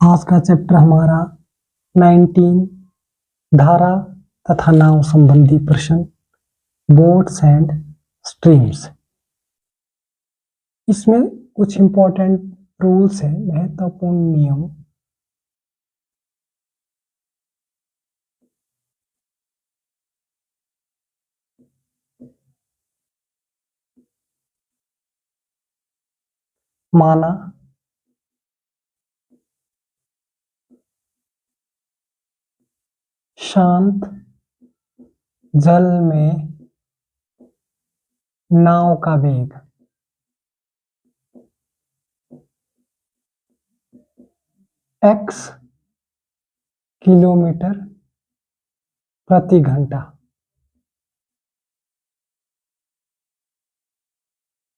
आज का चैप्टर हमारा 19 धारा तथा नाव संबंधी प्रश्न, बोट्स एंड स्ट्रीम्स। इसमें कुछ इंपॉर्टेंट रूल्स है, महत्वपूर्ण नियम। माना शांत जल में नाव का वेग x किलोमीटर प्रति घंटा।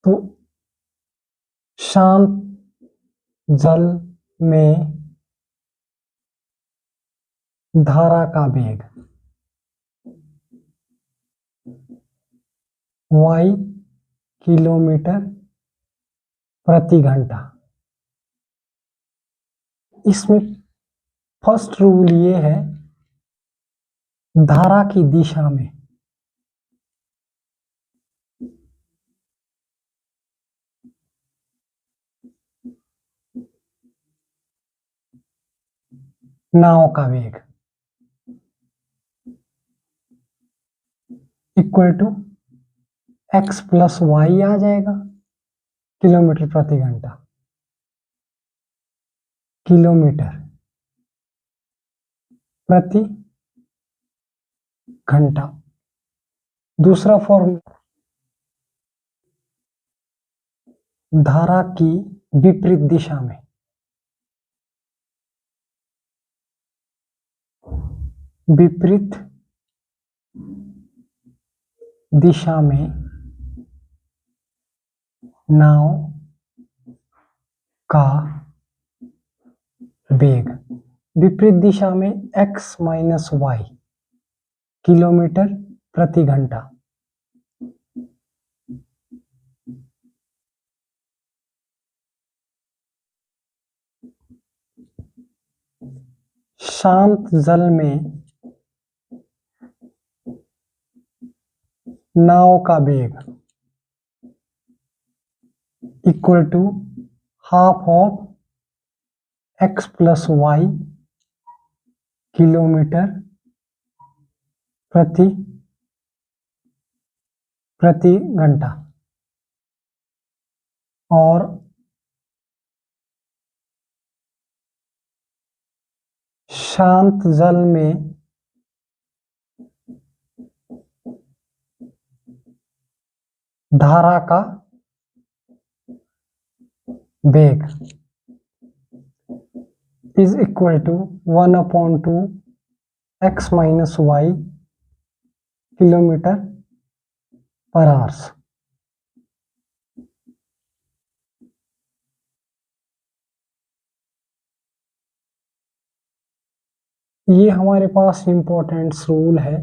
तो शांत जल में धारा का वेग y किलोमीटर प्रति घंटा। इसमें फर्स्ट रूल ये है, धारा की दिशा में नाव का वेग equal to x plus y आ जाएगा, किलोमीटर प्रति घंटा। किलोमीटर प्रति घंटा। दूसरा फॉर्मूला, धारा की विपरीत दिशा में विपरीत दिशा में नाव का वेग, विपरीत दिशा में x माइनस वाई किलोमीटर प्रति घंटा। शांत जल में नाव का वेग equal to half of x plus y kilometre प्रति घंटा। और शांत जल में धारा का वेग is equal to 1/2 x minus y kilometre per hours. ये हमारे पास इंपॉर्टेंट रूल है,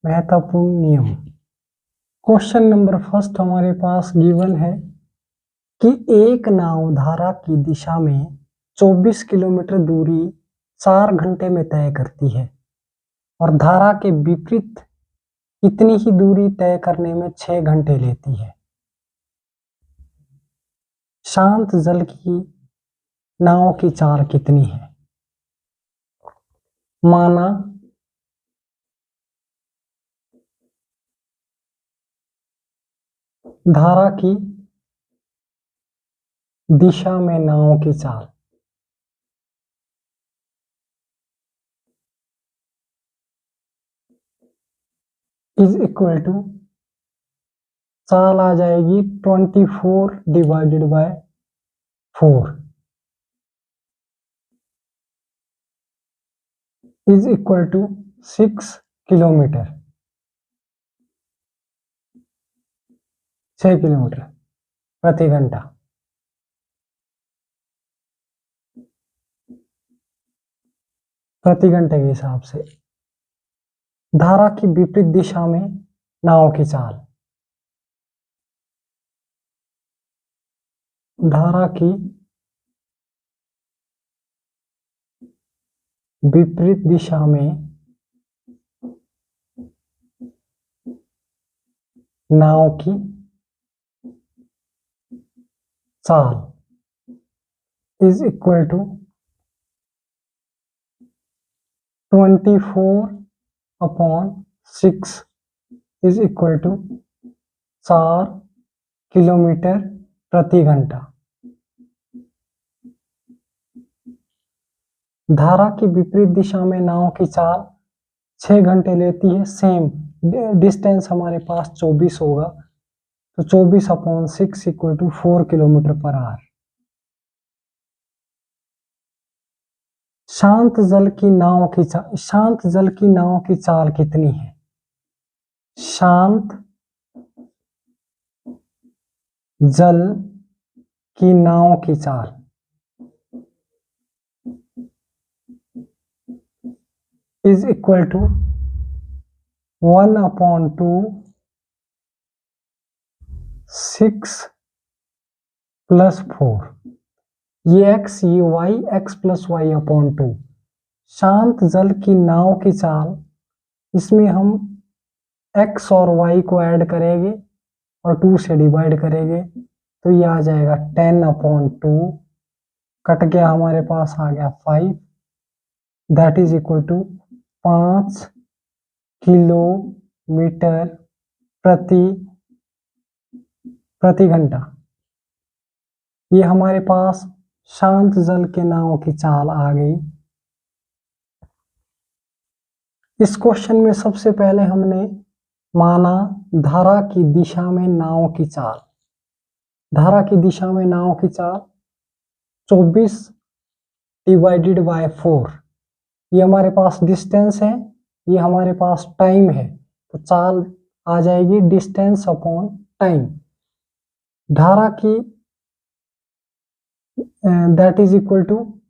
महत्वपूर्ण नियम। क्वेश्चन नंबर फर्स्ट हमारे पास गिवन है कि एक नाव धारा की दिशा में 24 किलोमीटर दूरी 4 घंटे में तय करती है और धारा के विपरीत इतनी ही दूरी तय करने में 6 घंटे लेती है। शांत जल की नाव की चाल कितनी है? माना धारा की दिशा में नाव की चाल इज इक्वल टू, चाल आ जाएगी 24 divided by 4 is equal to 6 kilometre. 6 kilometre प्रति घंटा। प्रति घंटे के हिसाब से धारा की विपरीत दिशा में नाव की चाल, धारा की विपरीत दिशा में नाव की चाल is equal to 24/6 is equal to 4 kilometre प्रति घंटा। धारा की विपरीत दिशा में नाव की चाल 6 घंटे लेती है। सेम डिस्टेंस हमारे पास 24 होगा, तो 24/6 equal to 4 kilometre per hour. शांत जल की नाव की चाल कितनी है? शांत जल की नाव की चाल इज इक्वल टू 1/2 6 + 4। ये x ये y, x + y/2। शांत जल की नाव की चाल, इसमें हम x और y को ऐड करेंगे और 2 से डिवाइड करेंगे, तो ये आ जाएगा 10/2, कट गया हमारे पास आ गया 5, that is equal to 5 kilometre प्रति घंटा। ये हमारे पास शांत जल के नाव की चाल आ गई। इस क्वेश्चन में सबसे पहले हमने माना धारा की दिशा में नाव की चाल। धारा की दिशा में नाव की चाल 24 डिवाइडेड बाय 4, ये हमारे पास डिस्टेंस है, ये हमारे पास टाइम है, तो चाल आ जाएगी डिस्टेंस अपॉन टाइम। धारा की that is equal to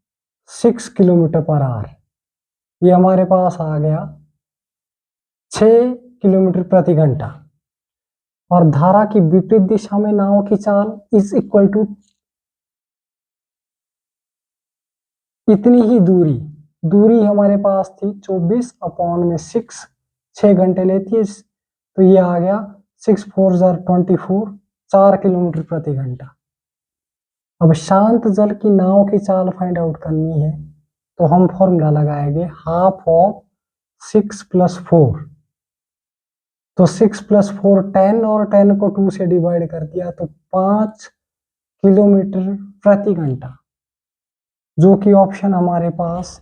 6 kilometre per hour, ये हमारे पास आ गया 6 किलोमीटर प्रति घंटा। और धारा की विपरीत दिशा में नाव की चाल इज इक्वल टू इतनी ही दूरी हमारे पास थी 24/6, 6 घंटे लेती है, तो ये आ गया 6 4 24, 4 किलोमीटर प्रति घंटा। अब शांत जल की नाव की चाल फाइंड आउट करनी है, तो हम फॉर्मूला लगाएंगे 1/2 6 + 4। तो 6 + 4 10 और 10 को 2 से डिवाइड कर दिया, तो 5 किलोमीटर प्रति घंटा, जो कि ऑप्शन हमारे पास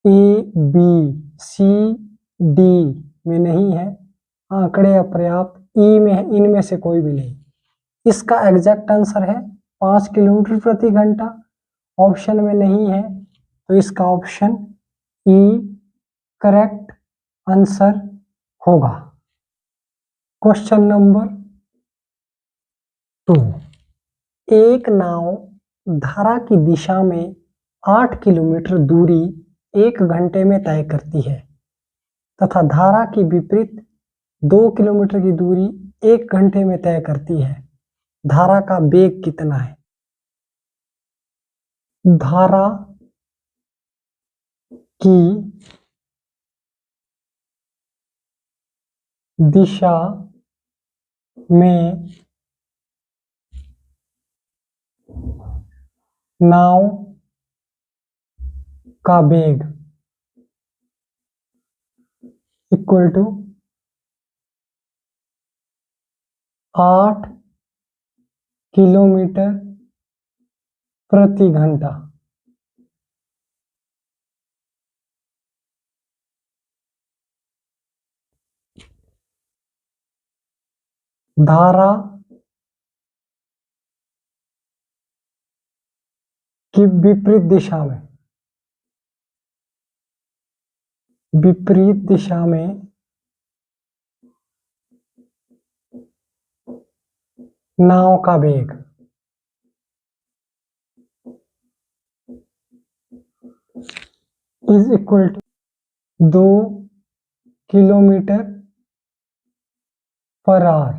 A, B, C, D में नहीं है। आंकड़े अपर्याप्त, E में है, इनमें से कोई भी नहीं। इसका एग्जैक्ट आंसर है 5 किलोमीटर प्रति घंटा, ऑप्शन में नहीं है, तो इसका ऑप्शन E करेक्ट आंसर होगा। क्वेश्चन नंबर 2, एक नाव धारा की दिशा में 8 किलोमीटर दूरी 1 घंटे में तय करती है तथा धारा की विपरीत 2 किलोमीटर की दूरी 1 घंटे में तय करती है। धारा का वेग कितना है? धारा की दिशा में नाव का वेग इक्वल टू 8 किलोमीटर प्रति घंटा। धारा की विपरीत दिशा में नाव का वेग is equal to 2 kilometre per hour.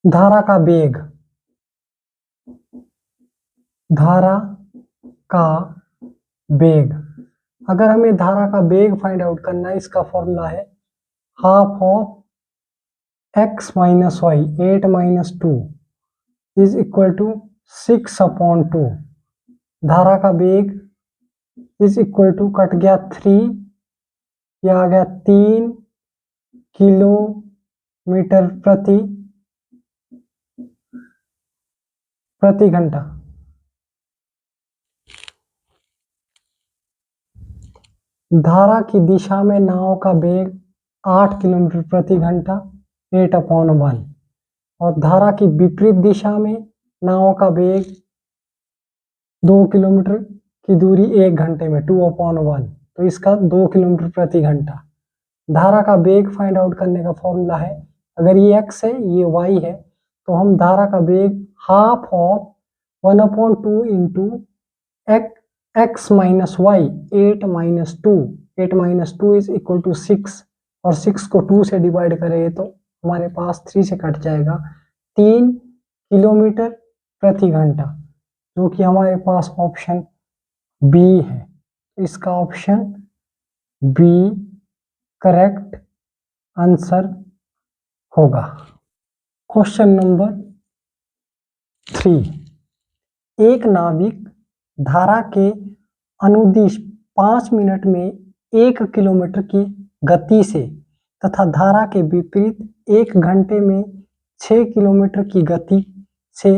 धारा का वेग धारा का वेग। अगर हमें धारा का वेग फाइंड आउट करना है, इसका फॉर्मूला है half of x minus y, 8 minus 2 is equal to 6/2। धारा का वेग इज इक्वल टू कट गया 3, यह आ गया 3 किलोमीटर प्रति घंटा। धारा की दिशा में नाव का वेग 8 किलोमीटर प्रति घंटा 8/1, और धारा की विपरीत दिशा में नाव का वेग 2 किलोमीटर की दूरी 1 घंटे में 2/1, तो इसका 2 किलोमीटर प्रति घंटा। धारा का वेग फाइंड आउट करने का फॉर्मूला है, अगर ये x है ये y है, तो हम धारा का वेग half of 1/2 into x minus y, 8 minus 2 is equal to 6, और 6 को 2 से डिवाइड करें तो हमारे पास 3 से कट जाएगा, 3 किलोमीटर प्रति घंटा, जो कि हमारे पास ऑप्शन बी है। इसका ऑप्शन बी करेक्ट आंसर होगा। क्वेश्चन नंबर 3, एक नाविक धारा के अनुदिश 5 मिनट में 1 किलोमीटर की गति से तथा धारा के विपरीत 1 घंटे में 6 किलोमीटर की गति से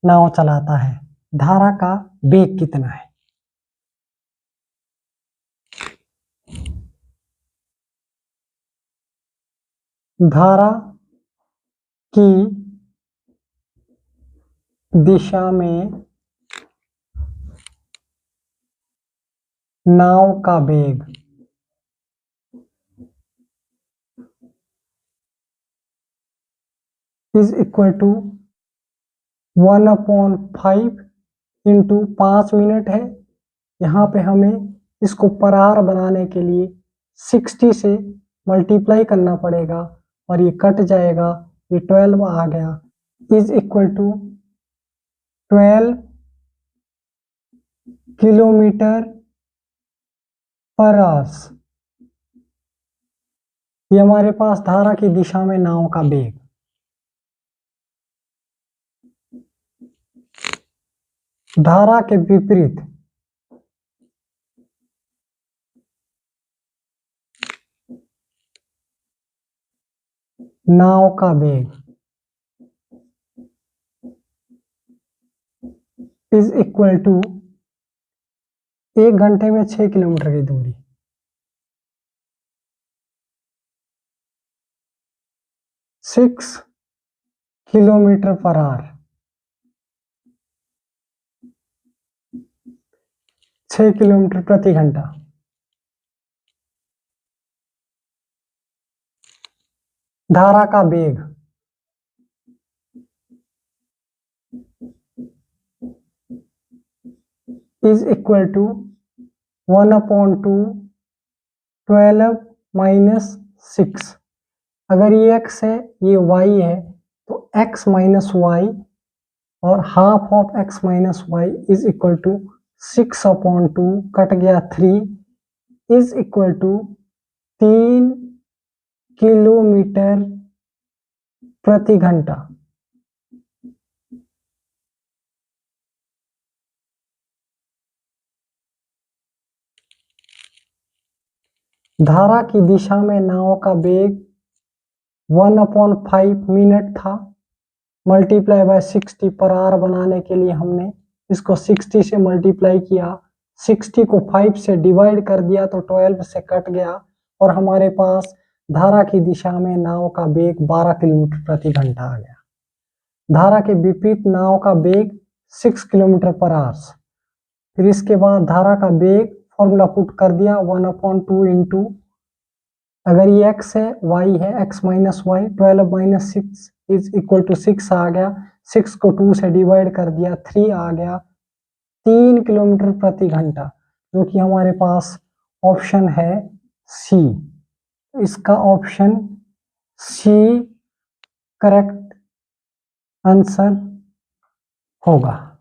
नाव चलाता है, धारा का वेग कितना है? धारा की दिशा में नाव का वेग is equal to 1/5 into 5 minute है। यहाँ पे हमें इसको परार बनाने के लिए 60 से मल्टीप्लाई करना पड़ेगा, और ये कट जाएगा, ये 12 आ गया, is equal to 12 kilometre per hour. ये हमारे पास धारा की दिशा में नाव का वेग। धारा के विपरीत नाव का वेग इज इक्वल टू 1 घंटे में 6 किलोमीटर की दूरी, 6 किलोमीटर पर आवर, 6 किलोमीटर प्रति घंटा। धारा का वेग इज इक्वल टू 1/2 12 माइनस 6। अगर ये x है ये y है, तो x माइनस वाई, और half of x minus y is equal to 6/2, cut गया 3, इज इक्वल टू 3 किलोमीटर प्रति घंटा। धारा की दिशा में नाव का वेग 1/5 मिनट था, मल्टीप्लाई बाय 60 पर आवर बनाने के लिए हमने इसको 60 से मल्टीप्लाई किया, 60 को 5 से डिवाइड कर दिया तो 12 से कट गया, और हमारे पास धारा की दिशा में नाव का वेग 12 किलोमीटर प्रति घंटा आ गया। धारा के विपरीत नाव का वेग 6 किलोमीटर पर आवर। फिर इसके बाद धारा का वेग फॉर्मूला पुट कर दिया 1/2 इंटू, अगर ये x है y है, x minus y, 12 minus 6 is equal to 6 आ गया, 6 को 2 से डिवाइड कर दिया, 3 आ गया, 3 किलोमीटर प्रति घंटा, जो कि हमारे पास ऑप्शन है सी। इसका ऑप्शन सी करेक्ट आंसर होगा।